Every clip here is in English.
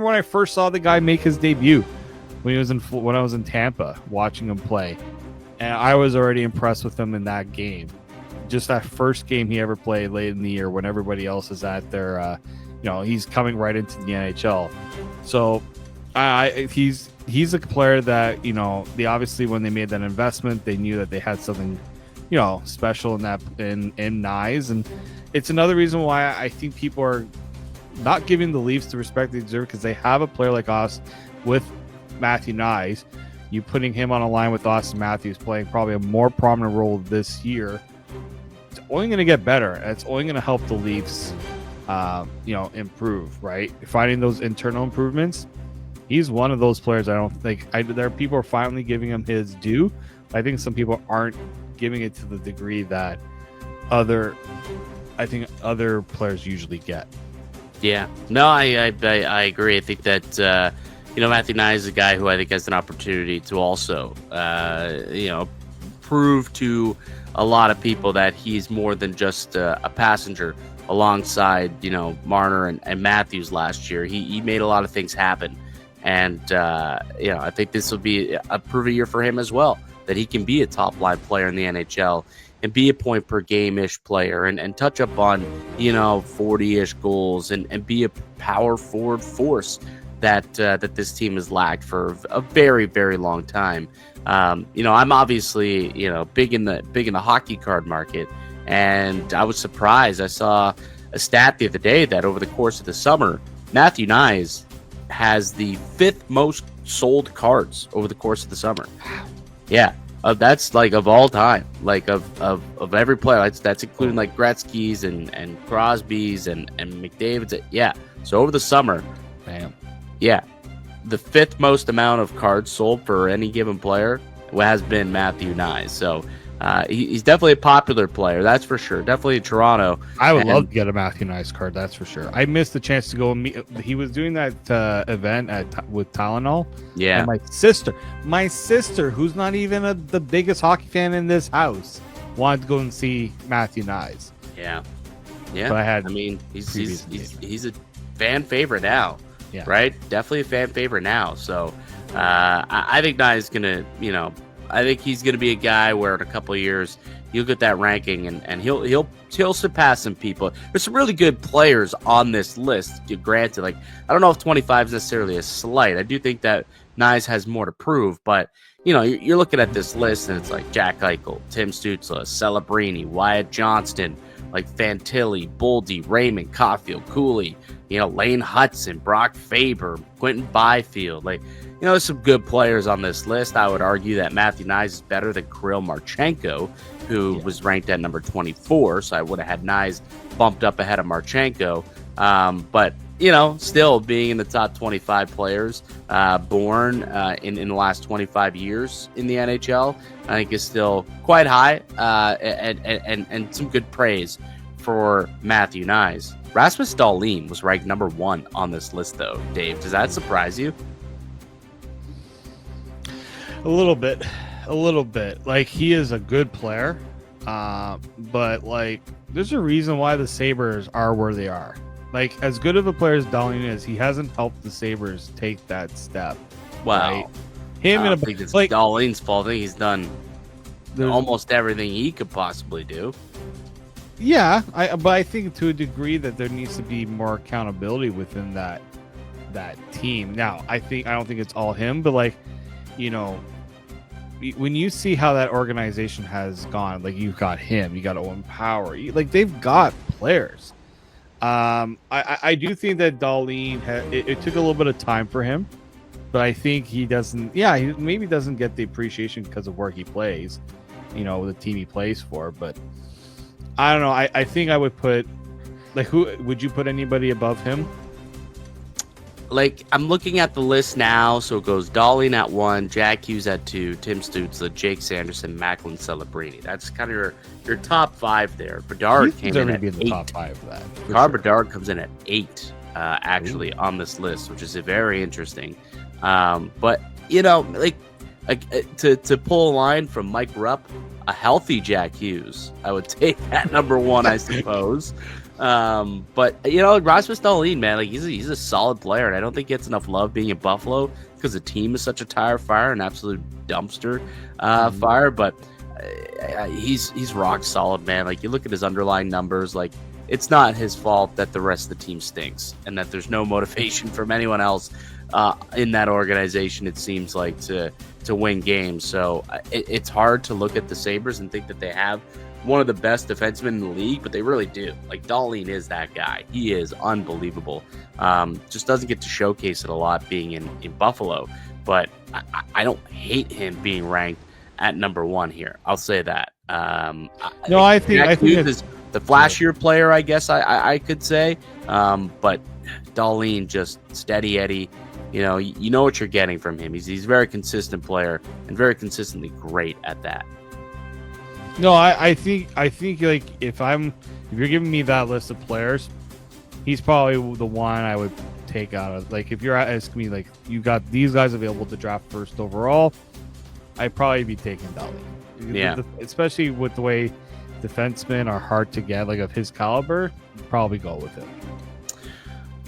remember when I first saw the guy make his debut when I was in Tampa watching him play, and I was already impressed with him in that game. Just that first game he ever played late in the year when everybody else is at their, he's coming right into the NHL. So he's a player that, they obviously, when they made that investment, they knew that they had something, special in that in Nyes. And it's another reason why I think people are not giving the Leafs the respect they deserve, because they have a player like us with Matthew Nyes. You putting him on a line with Austin Matthews playing probably a more prominent role this year. It's only going to get better. And it's only going to help the Leafs, improve, right? Finding those internal improvements. He's one of those players I don't think there are people are finally giving him his due. I think some people aren't giving it to the degree that other players usually get. Yeah, no, I agree. I think that Matthew Nye is a guy who I think has an opportunity to also prove to a lot of people that he's more than just a passenger alongside Marner and Matthews last year. He made a lot of things happen, and I think this will be a prove year for him as well, that he can be a top line player in the NHL and be a point per game-ish player and touch up on 40-ish goals and be a power forward force that this team has lacked for a very, very long time. I'm obviously big in the hockey card market, and I was surprised. I saw a stat the other day that over the course of the summer, Matthew Nyes has the 5th most sold cards over the course of the summer. Yeah, that's like of all time, like of every player. That's including like Gretzky's and Crosby's and McDavid's. Yeah, so over the summer, bam. Yeah, the 5th most amount of cards sold for any given player has been Matthew Nyes. So he's definitely a popular player, that's for sure. Definitely in Toronto. I would love to get a Matthew Nyes card, that's for sure. I missed the chance to go and meet. He was doing that event with Tylenol. Yeah. And my sister, who's not even the biggest hockey fan in this house, wanted to go and see Matthew Nyes. Yeah. But he's a fan favorite now. Yeah. Right? Definitely a fan favorite now. So I think Nye is going to, I think he's going to be a guy where in a couple of years he'll get that ranking and he'll surpass some people. There's some really good players on this list. Granted, like, I don't know if 25 is necessarily a slight. I do think that Nyes has more to prove, but you're looking at this list and it's like Jack Eichel, Tim Stützle, Celebrini, Wyatt Johnston, like Fantilli, Boldy, Raymond, Caulfield, Cooley, Lane Hudson, Brock Faber, Quentin Byfield. Like, there's some good players on this list. I would argue that Matthew Nyes is better than Kirill Marchenko, who was ranked at number 24. So I would have had Nyes bumped up ahead of Marchenko. But, still being in the top 25 players born in the last 25 years in the NHL, I think is still quite high and some good praise for Matthew Nyes. Rasmus Dahlin was ranked number 1 on this list, though. Dave, does that surprise you? A little bit. Like, he is a good player, but like, there's a reason why the Sabres are where they are. Like, as good of a player as Dahlin is, he hasn't helped the Sabres take that step. Wow. Right? I think it's Dahlin's fault. I think he's done almost everything he could possibly do. Yeah, but I think to a degree that there needs to be more accountability within that team. Now, I don't think it's all him, but like, when you see how that organization has gone, like, you've got him, you got Owen Power, like, they've got players. I do think that Dahlin it took a little bit of time for him, but I think he maybe doesn't get the appreciation because of where he plays, the team he plays for. But I don't know. I think I would put, like, who would you put anybody above him? Like, I'm looking at the list now, so it goes Dahlin at 1, Jack Hughes at 2, Tim Stützle, Jake Sanderson, Macklin, Celebrini. That's kind of your top 5 there. Bedard came in at 8. The top 5 for that. Bedard comes in at 8, actually, on this list, which is very interesting. But to pull a line from Mike Rupp, a healthy Jack Hughes, I would take that number 1, I suppose. But Rasmus Dahlin, man, like he's a solid player, and I don't think he gets enough love being in Buffalo because the team is such a tire fire, an absolute dumpster fire. But he's rock solid, man. Like you look at his underlying numbers, like it's not his fault that the rest of the team stinks and that there's no motivation from anyone else in that organization. It seems like to win games. So it's hard to look at the Sabres and think that they have one of the best defensemen in the league, but they really do. Like Dahlin is that guy. He is unbelievable. Just doesn't get to showcase it a lot being in Buffalo, but I don't hate him being ranked at number 1 here. I'll say that. I think it's the flashier player, I guess I could say. But Dahlin, just steady Eddie. You know what you're getting from him. He's a very consistent player and very consistently great at that. No, I think like if you're giving me that list of players, he's probably the one I would take out of. Like if you're asking me, like you got these guys available to draft first overall, I'd probably be taking Dahlin. Yeah, especially with the way defensemen are hard to get, like of his caliber, probably go with him.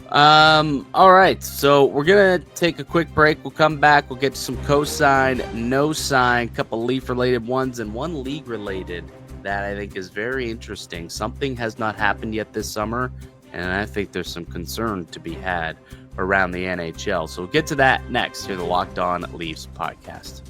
All right, so we're gonna take a quick break. We'll come back. We'll get to some co-sign, no sign, couple Leaf related ones, and one league related that I think is very interesting. Something has not happened yet this summer, and I think there's some concern to be had around the NHL. So we'll get to that next here on the Locked On Leafs podcast.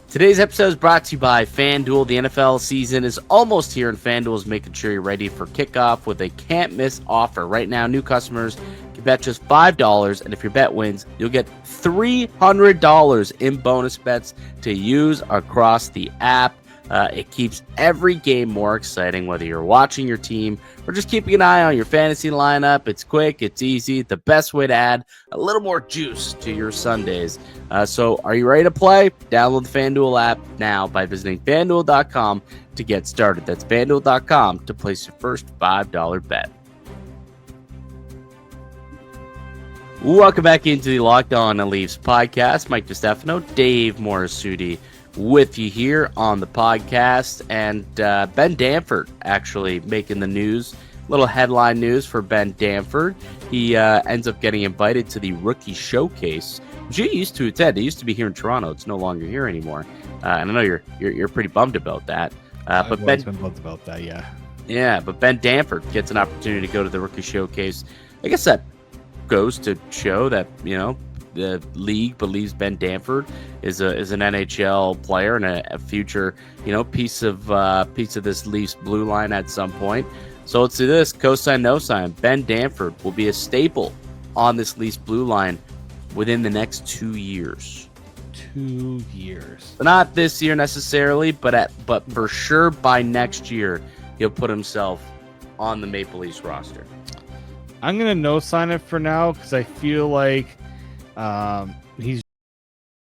Today's episode is brought to you by FanDuel. The NFL season is almost here, and FanDuel is making sure you're ready for kickoff with a can't-miss offer. Right now, new customers can bet just $5, and if your bet wins, you'll get $300 in bonus bets to use across the app. It keeps every game more exciting, whether you're watching your team or just keeping an eye on your fantasy lineup. It's quick, it's easy, the best way to add a little more juice to your Sundays. So are you ready to play? Download the FanDuel app now by visiting FanDuel.com to get started. That's FanDuel.com to place your first $5 bet. Welcome back into the Locked On Leafs podcast. Mike DiStefano, Dave Morisuti with you here on the podcast, and Ben Danford actually making the news. Little headline news for Ben Danford. He ends up getting invited to the Rookie Showcase, which he used to attend. It used to be here in Toronto. It's no longer here anymore. And I know you're pretty bummed about that. But Ben, been bummed about that, yeah. Yeah, but Ben Danford gets an opportunity to go to the Rookie Showcase. I guess that goes to show that the league believes Ben Danford is an NHL player and a future piece of this Leafs blue line at some point. So let's do this: cosign, no sign. Ben Danford will be a staple on this Leafs blue line within the next 2 years. 2 years. Not this year necessarily, but for sure by next year he'll put himself on the Maple Leafs roster. I'm gonna no sign it for now because I feel like he's